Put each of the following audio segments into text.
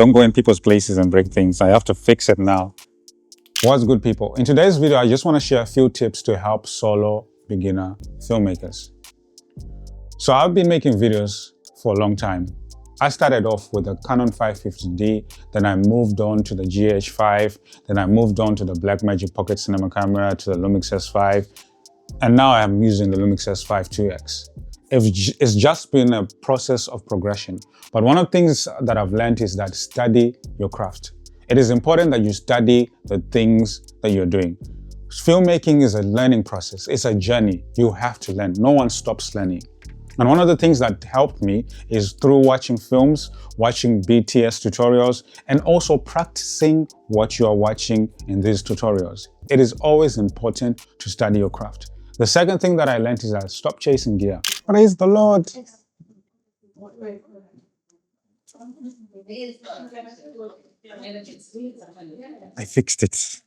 Don't go in people's places and break things. I have to fix it now. What's good, people? In today's video, I just want to share a few tips to help solo beginner filmmakers. So I've been making videos for a long time. I started off with a Canon 550D, then I moved on to the GH5, then I moved on to the Blackmagic Pocket Cinema camera, to the Lumix S5, and now I'm using the Lumix S5IIX. It's just been a process of progression. But one of the things that I've learned is that study your craft. It is important that you study the things that you're doing. Filmmaking is a learning process. It's a journey. You have to learn. No one stops learning. And one of the things that helped me is through watching films, watching BTS tutorials, and also practicing what you are watching in these tutorials. It is always important to study your craft. The second thing that I learned is that stop chasing gear. Praise the Lord. I fixed it.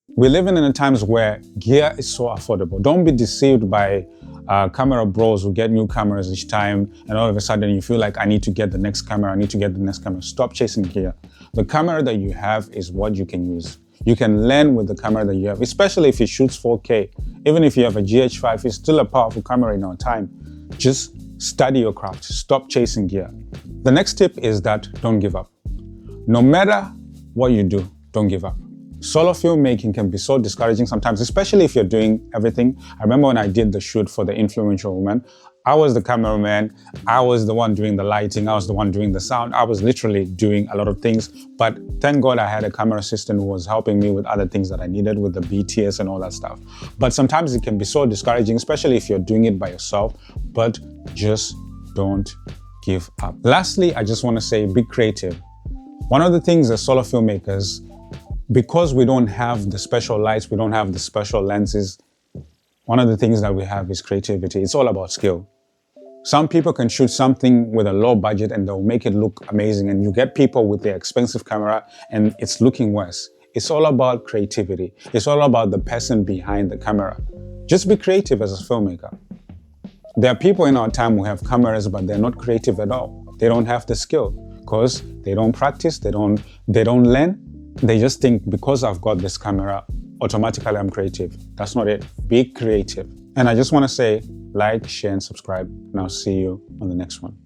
We're living in times where gear is so affordable. Don't be deceived by camera bros who get new cameras each time, and all of a sudden you feel like I need to get the next camera, I need to get the next camera. Stop chasing gear. The camera that you have is what you can use. You can learn with the camera that you have, especially if it shoots 4K. Even if you have a GH5, it's still a powerful camera in our time. Just study your craft. Stop chasing gear. The next tip is that don't give up. No matter what you do, don't give up. Solo filmmaking can be so discouraging sometimes, especially if you're doing everything. I remember when I did the shoot for The Influential Woman, I was the cameraman, I was the one doing the lighting, I was the one doing the sound. I was literally doing a lot of things, but thank God I had a camera assistant who was helping me with other things that I needed with the BTS and all that stuff. But sometimes it can be so discouraging, especially if you're doing it by yourself, but just don't give up. Lastly, I just want to say, be creative. One of the things as solo filmmakers, because we don't have the special lights, we don't have the special lenses, one of the things that we have is creativity. It's all about skill. Some people can shoot something with a low budget and they'll make it look amazing, and you get people with their expensive camera and it's looking worse. It's all about creativity. It's all about the person behind the camera. Just be creative as a filmmaker. There are people in our time who have cameras, but they're not creative at all. They don't have the skill because they don't practice, they don't learn. They just think because I've got this camera, automatically I'm creative. That's not it. Be creative. And I just want to say, like, share, and subscribe, and I'll see you on the next one.